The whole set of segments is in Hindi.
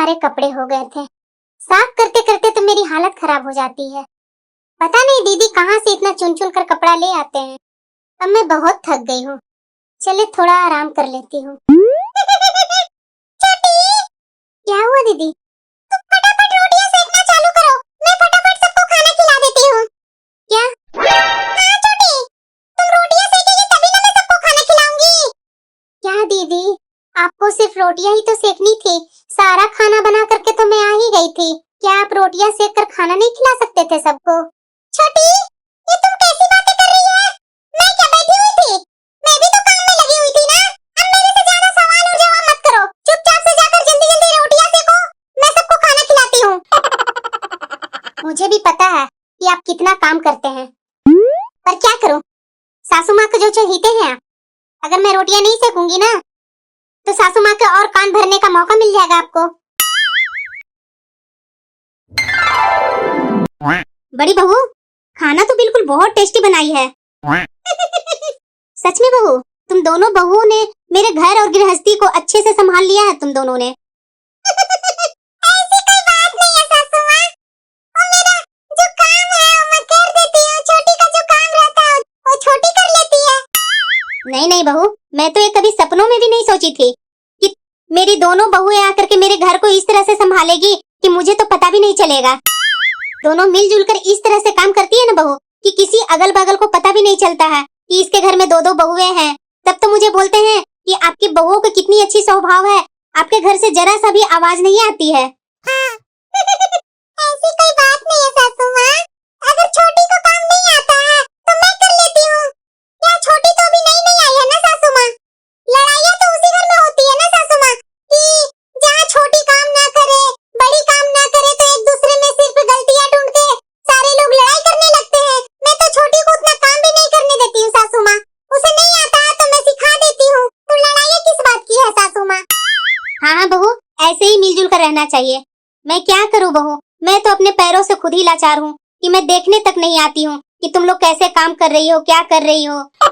सारे कपड़े हो गए थे। साफ करते करते तो मेरी हालत खराब हो जाती है। पता नहीं दीदी कहाँ से इतना चुन चुन कर कपड़ा ले आते हैं। अब मैं बहुत थक गई हूँ, चले थोड़ा आराम कर लेती हूँ। क्या हुआ दीदी? तुम फटाफट रोटियां सेकना चालू करो, मैं फटाफट सबको खाना खिला देती हूँ। क्या? हाँ छोटी, तुम रोटियां सेकेगी तभी ना मैं सबको खाना खिलाऊंगी। क्या दीदी, आपको सिर्फ रोटियां ही तो सेकनी थी, सारा खाना बना करके तो मैं आ ही गई थी। क्या आप रोटियां सेक कर खाना नहीं खिला सकते थे सबको? छोटी, ये तुम कैसी बातें कर रही है? मैं क्या बैठी हुई थी? मैं भी तो काम में लगी हुई थी ना। अब मेरे से ज्यादा सवाल और जवाब मत करो, चुपचाप से जाकर जल्दी जल्दी रोटियां सेको, मैं सबको खाना खिलाती हूँ। मुझे भी पता है कि आप कितना काम करते हैं, पर क्या करूं, सासू माँ को जो चाहते हैं। अगर मैं रोटियां नहीं सेकूंगी ना तो सासू माँ के और कान भरने का मौका मिल जाएगा आपको। बड़ी बहू, खाना तो बिल्कुल बहुत टेस्टी बनाई है। सच में बहू, तुम दोनों बहुओं ने मेरे घर और गृहस्थी को अच्छे से संभाल लिया है तुम दोनों ने। ऐसी कोई बात नहीं है सासू माँ, वो मेरा जो काम है वो मैं कर देती हूँ, छोटी का जो काम रहता है वो छोटी कर लेती है। नहीं नहीं बहू, मैं तो ये कभी सपनों में भी नहीं सोची थी कि मेरी दोनों बहुएं आकर के मेरे घर को इस तरह से संभालेगी कि मुझे तो पता भी नहीं चलेगा। दोनों मिलजुल कर इस तरह से काम करती है ना बहू कि किसी अगल बगल को पता भी नहीं चलता है कि इसके घर में दो दो बहुएं हैं। तब तो मुझे बोलते हैं कि आपकी बहुओं की कितनी अच्छी स्वभाव है, आपके घर से जरा सा भी आवाज नहीं आती है। हाँ। ऐसी कोई बात नहीं है सासू माँ, अगर छोटी को काम नहीं आता है तो मैं कर लेती हूँ। क्या छोटी तो अभी नई आई है ना सासू माँ? लड़ाइयाँ तो उसी घर में होती है ना सासू माँ कि जहाँ छोटी काम ना करे, बड़ी काम ना करे तो एक दूसरे में सिर्फ गलतियाँ ढूंढते सारे लोग लड़ाई करने लगते हैं। मैं तो छोटी को उतना काम भी नहीं करने देती हूँ सासू माँ, उसे नहीं आता है तो मैं सिखा देती हूँ। तो लड़ाइयाँ किस बात की है सासू माँ? हाँ हाँ बहू, ऐसे ही मिलजुल कर रहना चाहिए। मैं क्या करूँ बहू, मैं तो अपने पैरों से खुद ही लाचार हूँ कि मैं देखने तक नहीं आती हूँ कि तुम लोग कैसे काम कर रही हो, क्या कर रही हो। तो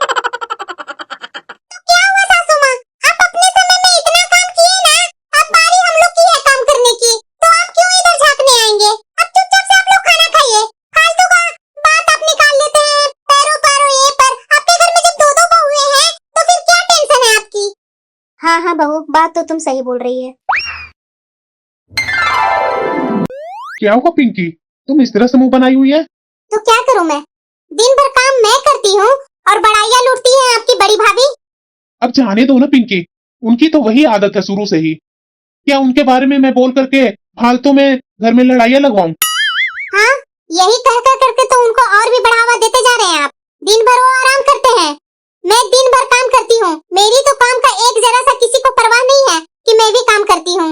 क्या हुआ सासू माँ, आप अपने समय में इतना काम किए ना, अब बारी हम लोग की है काम करने की, तो आप क्यों इधर झांकने आएंगे? अब चुपचाप से आप लोग खाना खाइए, फालतू का बात आप निकाल लेते हैं पैरों पैरों ये पर। आपके घर में जब दो दो बहुएं हैं तो फिर क्या टेंशन है आपकी? हाँ हाँ बहू, बात तो तुम सही बोल रही है। क्या हुआ पिंकी, तुम इस तरह से मुंह बनाई हुई है? तो क्या करूं मैं, दिन भर काम मैं करती हूँ और बड़ाइयाँ लूटती है आपकी बड़ी भाभी। अब जाने दो ना पिंकी, उनकी तो वही आदत है शुरू से ही। क्या उनके बारे में मैं बोल करके फालतू में घर में लड़ाइयाँ लगवाऊं? हाँ, यही कह कर करके तो उनको और भी बढ़ावा देते जा रहे हैं आप। दिन भर वो आराम करते हैं, मैं दिन भर काम करती हूँ। मेरी तो काम का एक जरा सा किसी को परवाह नहीं है कि मैं भी काम करती हूँ।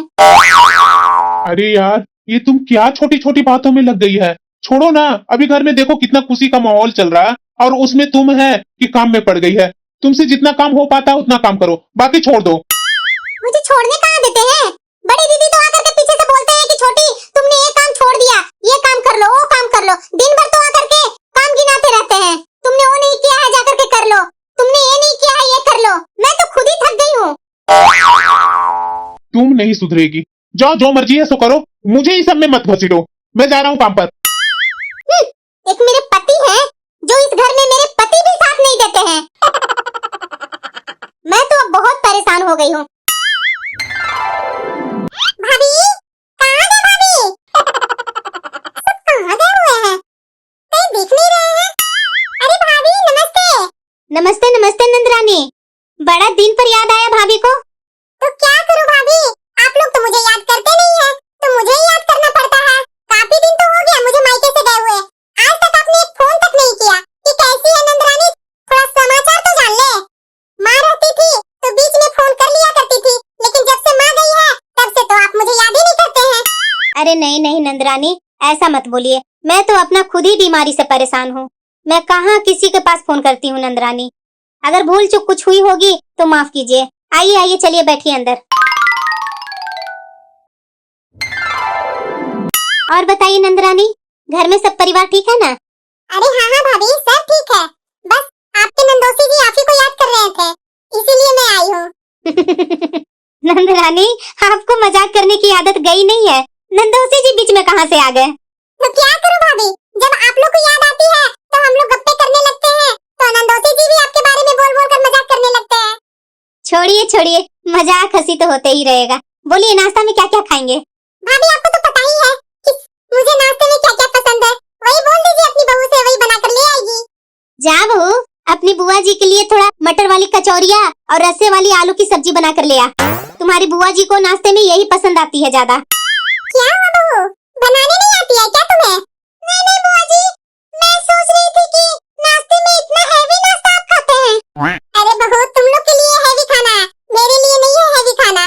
अरे यार, ये तुम क्या छोटी छोटी बातों में लग गई है? छोड़ो ना, अभी घर में देखो कितना खुशी का माहौल चल रहा है और उसमें तुम है कि काम में पड़ गई है। तुमसे जितना काम हो पाता है उतना काम करो, बाकी छोड़ दो। मुझे छोड़ने कहाँ देते हैं? बड़ी दीदी तो आकर के पीछे से बोलते हैं कि छोटी तुमने ये काम छोड़ दिया, ये काम कर लो, वो काम कर लो। दिन भर तो आकर के काम गिनाते रहते हैं, तुमने वो नहीं किया है जाकर के कर लो, तुमने ये नहीं किया है ये कर लो। मैं तो खुद ही थक गई हूँ। तुम नहीं सुधरेगी, जाओ जो मर्जी है सो करो, मुझे इस सब में मत घसीटो। मैं जा रहा हूँ काम पर। एक मेरे पति हैं जो इस घर में मेरे पति भी साथ नहीं देते हैं। मैं तो अब बहुत परेशान हो गई हूँ। भाभी, कहाँ गए भाभी? सब कहाँ गए हुए हैं? कहीं दिख नहीं रहे हैं। अरे भाभी नमस्ते। नमस्ते नमस्ते नंदरानी, बड़ा दिन पर याद आया भाभी को। तो क्या करूं भाभी, आप लोग तो मुझे याद करते नहीं हैं, तो मुझे ही याद करना पड़ता है। काफी दिन तो हो गया मुझे मायके से गए हुए, आज तक आपने एक फोन तक नहीं किया कि कैसी है नंदरानी, थोड़ा समाचार तो जान ले। माँ रहती थी तो बीच में फोन कर लिया करती थी, लेकिन जब से माँ गई है तब से तो आप मुझे याद ही नहीं करते हैं। अरे नहीं नहीं नंदरानी, ऐसा मत बोलिए, मैं तो अपना खुद ही बीमारी से परेशान हूँ। मैं कहाँ किसी के पास फोन करती हूँ नंदरानी। अगर भूल चूक कुछ हुई होगी तो माफ कीजिए। आइए आइए चलिए बैठिए अंदर। और बताइए नंदरानी, घर में सब परिवार ठीक है ना? अरे हाँ हाँ भाभी, सब ठीक है, बस आपके नंदोसी जी आप ही को याद कर रहे थे, इसीलिए मैं आई हूँ। नंद रानी, आपको मजाक करने की आदत गई नहीं है। नंदोसी जी बीच में कहाँ से आ गए? तो क्या करूं भाभी, जब आप लोग को याद आती है तो हम लोग गप्पे करने लगते हैं, तो नंदोसी जी भी आपके बारे में बोल बोल कर मजाक करने लगते हैं। छोड़िए छोड़िए, मजाक हंसी तो होते ही रहेगा। बोलिए, नाश्ता में क्या क्या खाएंगे? भाभी आपको तो पता ही है कि मुझे नाश्ते में क्या क्या पसंद है, वही बोल दीजिए अपनी बहू से, वही बना कर ले आएगी। जा बहू, अपनी बुआ जी के लिए थोड़ा मटर वाली कचौरिया और रस्से वाली आलू की सब्जी बना कर ले आ। तुम्हारी बुआ जी को नाश्ते में यही पसंद आती है ज्यादा। क्या हुआ बहू, बनाने नहीं आती है क्या तुम्हें? नहीं नहीं बुआ जी, मैं सोच रही थी कि नाश्ते में इतना हैवी नाश्ता आप खाते हैं। अरे बहू, तुम लोग के लिए हैवी खाना है, मेरे लिए नहीं है हैवी खाना।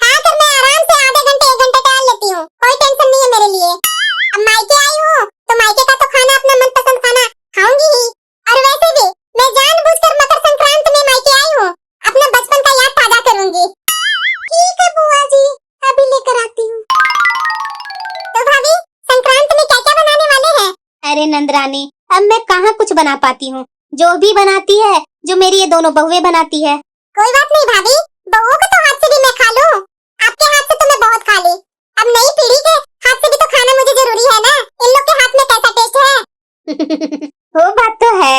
खाकर मैं आराम से आधे घंटे 1 घंटे टहल लेती हूँ, कोई टेंशन नहीं है मेरे लिए। अब मायके आई हूँ तो मायके का तो खाना, अपना मनपसंद खाना खाऊंगी ही। और वैसे भी मैं जानबूझकर मकर संक्रांत में मायके आई हूँ, अपने बचपन का याद ताजा करूंगी। ठीक है बुआ जी, अभी लेकर आती हूँ। तो भाभी, संक्रांत में क्या क्या बनाने वाले हैं? अरे नंदरानी, अब मैं कहाँ कुछ बना पाती हूँ। जो भी बनाती है, जो मेरी ये दोनों बहुएं बनाती है। कोई बात नहीं भाभी, बहुओं के तो हाथ से भी मैं खा लूं। आपके हाथ से तो मैं बहुत खा ली, अब नई पीढ़ी के हाथ से भी तो खाना मुझे जरूरी है ना। इन लोग के हाथ में कैसा टेस्ट है? वो बात तो है।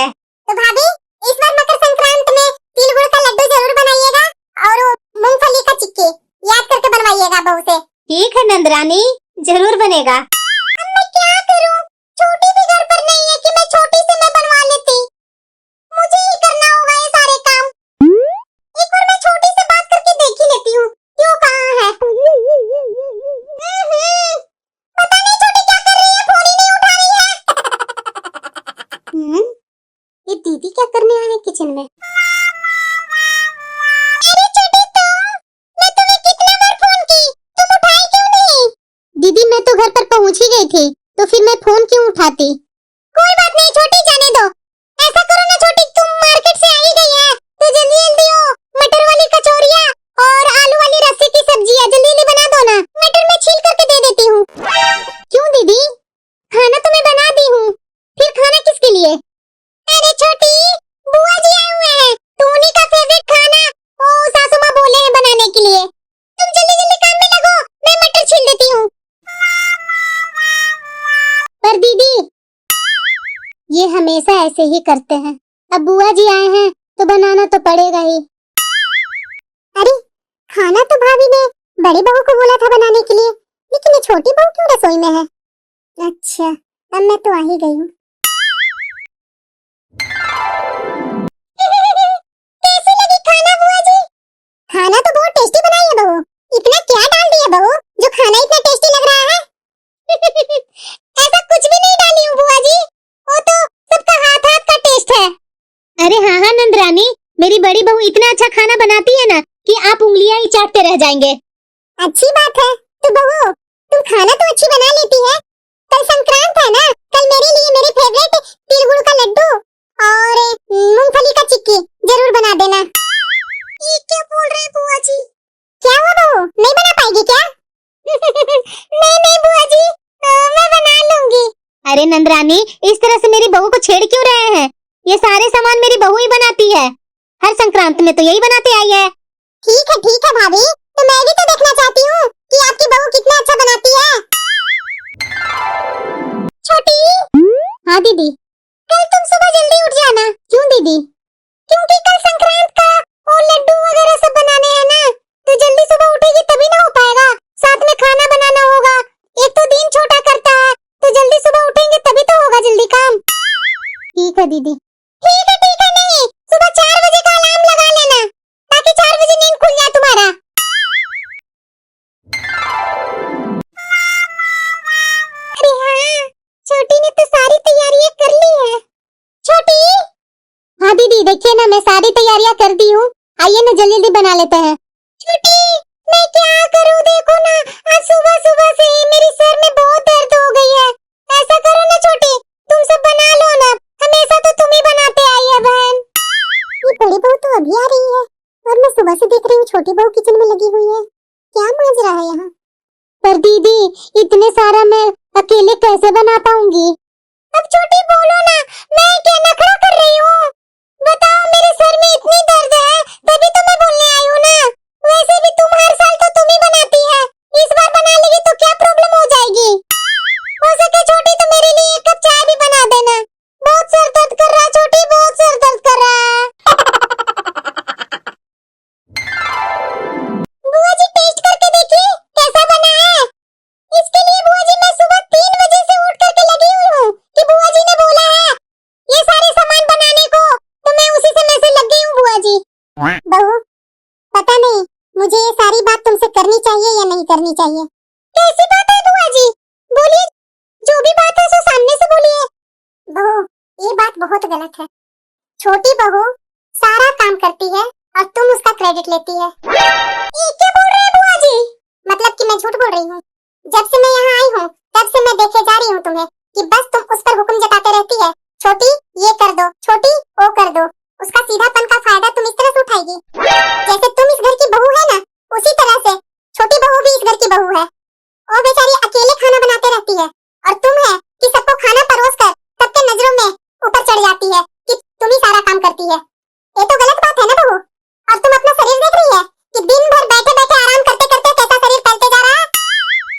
तो भाभी, इस बार मकर संक्रांत में तिल गुड़ का लड्डू जरूर बनाइएगा, और मूंगफली का चिक्की याद करके बनवाइएगा बहू से। ठीक है नंदरानी, जरूर बनेगा। अब मैं क्या करूं? छोटी भी घर पर नहीं है कि मैं छोटी से मैं बनवा लेती। मुझे ही करना होगा ये सारे काम। एक बार मैं छोटी से बात करके देख ही लेती हूँ, क्यों कहाँ है? पता नहीं छोटी क्या कर रही है, फोन ही नहीं उठा रही है। ये दीदी क्या करने आए हैं किचन में? अरे छोटी, तो मैं तुम्हें कितने बार फोन की, तुम उठाई क्यों नहीं? दीदी, मैं तो घर पर पहुंच ही गई थी, तो फिर मैं फोन क्यों उठाती? कोई बात नहीं छोटी, जाने दो। ऐसा करो ना छोटी, तुम मार्केट से आ ही गई है तो जल्दी जल्दी हो मटर वाली कचौरिया और आलू वाली रस्से की सब्जी है, जल्दी जल्दी बना दो ना। मटर मैं छील करके दे देती हूँ। क्यों दीदी, खाना तो मैं बना दी हूँ, फिर खाना किसके लिए? अरे छोटी, बुआ जी आए हुए हैं, तो उन्हीं का फेवरेट खाना वो सासू माँ बोले हैं बनाने के लिए। तुम जल्दी जल्दी काम में लगो, मैं मटर छील देती हूँ। पर दीदी, ये हमेशा ऐसे ही करते हैं। अब बुआ जी आए हैं तो बनाना तो पड़ेगा ही। अरे, खाना तो भाभी ने बड़ी बहू को बोला था बनाने के लिए, लेकिन ये छोटी बहू क्यों रसोई में है? अच्छा, अब मैं तो आ ही गई हूँ। कैसी लगी खाना बुआ जी? खाना तो बहुत टेस्टी बनाई है बहू। इतना क्या डाल दिया बहू, जो खाना इतना टेस्टी लग रहा है? ऐसा कुछ भी नहीं डाली हूँ बुआ जी, वो तो सबका हाथ हाथ का टेस्ट है। अरे हाँ हाँ नंदरानी, मेरी बड़ी बहू इतना अच्छा खाना बनाती है ना कि आप उंगलियां ही चाटते रह जाएंगे। अच्छी बात है। तो बहू, तुम खाना तो अच्छी बना लेती है। कल संक्रांत है ना, कल मेरे लिए मेरे फेवरेट तिल गुड़ का लड्डू और मूंगफली का चिक्की जरूर बना देना। ये क्या बोल रहे हैं बुआ जी? क्या हुआ बहू, नहीं बना पाएगी क्या? नहीं नहीं बुआ जी, मैं बना लूंगी। अरे नंदरानी, इस तरह से मेरी बहू को छेड़ क्यों रहे हैं? ये सारे सामान मेरी बहू ही बनाती है, हर संक्रांत में तो यही बनाते आई है। ठीक है भाभी, तो मैं भी तो देखना चाहती हूँ कि आपकी बहू कितना अच्छा बनाती है। छोटी। हाँ दीदी। कल तुम सुबह जल्दी उठ जाना। क्यों दीदी? क्योंकि कल संक्रांत का और लड्डू वगैरह सब बनाने हैं ना, तो जल्दी सुबह उठेगी तभी ना हो पाएगा, साथ में खाना बनाना होगा। एक तो दिन छोटा करता है, तो जल्दी सुबह उठेंगे तभी तो होगा जल्दी काम। ठीक है दीदी। ठीक है नहीं, सुबह 4 बजे का अलार्म लगा लेना, ताकि 4 बजे नींद खुल जाए तुम्हारा। अरे हाँ, छोटी ने तो सारी तैयारियां कर ली है। छोटी। हाँ दीदी, देखिए ना, मैं सारी तैयारियां कर दी हूँ, आइए ना जल्दी जल्दी बना लेते हैं। छोटी, मैं क्या करूँ, देखो ना, आज सुबह सुबह से ही मेरी सर में बहुत दर्द हो गई है। ऐसा करो ना छोटी, तुम सब बना लो ना, हमेशा तो तुम ही बनाते आई है बहन। ये बड़ी बहू तो अभी आ रही है और मैं सुबह से देख रही हूँ छोटी बहू किचन में लगी हुई है, क्या माजरा है यहाँ? पर दीदी, इतने सारा मैं अकेले कैसे बना पाऊंगी? अब छोटी बोलो ना, मैं क्या नखरा कर रही हूँ? बताओ, मेरे सर में इतनी दर्द है तभी तो मैं बोलने आई हूँ ना। वैसे भी तुम हर करनी चाहिए या नहीं करनी चाहिए। कैसी बात है बुआ जी, बोलिए, जो भी बात है सो सामने से बोलिए। बहू, ये बात बहुत गलत है। छोटी बहू सारा काम करती है और तुम उसका क्रेडिट लेती है। ये क्या बोल रहे हैं बुआ जी? मतलब कि मैं झूठ बोल रही हूँ। जब से मैं यहाँ आई हूँ तब से मैं देखे जा रही हूँ तुम्हें कि बस तुम उस पर हुक्म जताते रहती है, छोटी ये कर दो, छोटी वो कर दो। उसका सीधापन का फायदा तुम इस तरह से उठाएगी। जैसे तुम इस घर की बहू है ना, उसी तरह से छोटी बहू भी इस घर की बहू है। और बेचारी अकेले खाना बनाते रहती है और तुम है कि सबको खाना परोस कर सबके नजरों में ऊपर चढ़ जाती है कि तुम ही सारा काम करती है। ये तो गलत बात है ना बहू। और तुम अपना शरीर देख रही है कि दिन भर बैठे बैठे आराम करते करते कैसा शरीर फैलते जा रहा है।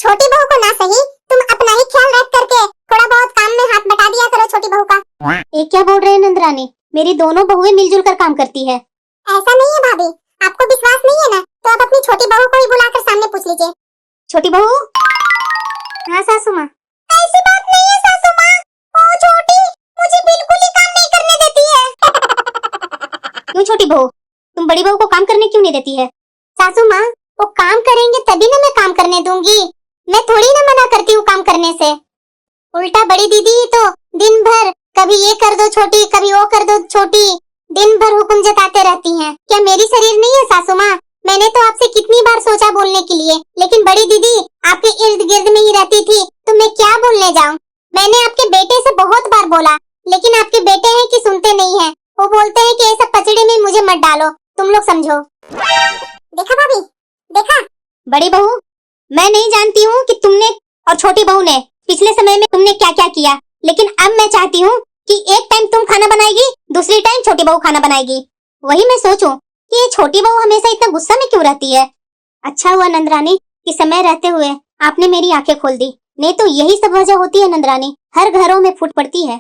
छोटी बहू को ना सही, तुम अपना ही ख्याल रख करके थोड़ा बहुत काम में हाथ बटा दिया करो छोटी बहू का। ये क्या बोल रहे हैं नंदरानी? मेरी दोनों बहुएं मिलजुल कर काम करती है। ऐसा नहीं है भाभी, आपको विश्वास नहीं है ना तो आप अपनी छोटी बहू को ही बुलाकर सामने पूछ लीजिए। छोटी बहू। हाँ सासू माँ। ऐसी बात नहीं है सासू माँ, ओ छोटी मुझे बिल्कुल ही काम नहीं करने देती है। क्यों छोटी बहू, तुम बड़ी बहू को काम करने क्यों नहीं देती है? सासू माँ, वो काम करेंगे तभी ना मैं काम करने दूंगी, मैं थोड़ी ना मना करती हूँ काम करने से। उल्टा बड़ी दीदी तो दिन भर कभी ये कर दो छोटी, कभी वो कर दो छोटी, दिन भर हुक्म जताते रहती हैं। क्या मेरी शरीर नहीं है सासू माँ? मैंने तो आपसे कितनी बार सोचा बोलने के लिए, लेकिन बड़ी दीदी आपके इर्द गिर्द में ही रहती थी तो मैं क्या बोलने जाऊँ। मैंने आपके बेटे से बहुत बार बोला, लेकिन आपके बेटे हैं कि सुनते नहीं है। वो बोलते हैं कि ऐसा पचड़े में मुझे मत डालो, तुम लोग समझो। देखा भाभी, देखा। बड़ी बहू, मैं नहीं जानती हूँ कि तुमने और छोटी बहू ने पिछले समय में तुमने क्या क्या किया, लेकिन अब मैं चाहती हूँ कि एक टाइम तुम खाना बनाएगी, दूसरी टाइम छोटी बहू खाना बनाएगी। वही मैं सोचूं कि ये छोटी बहू हमेशा इतना गुस्सा में क्यों रहती है। अच्छा हुआ नंदरानी कि समय रहते हुए आपने मेरी आंखें खोल दी, नहीं तो यही सब वजह होती है नंदरानी, हर घरों में फूट पड़ती है।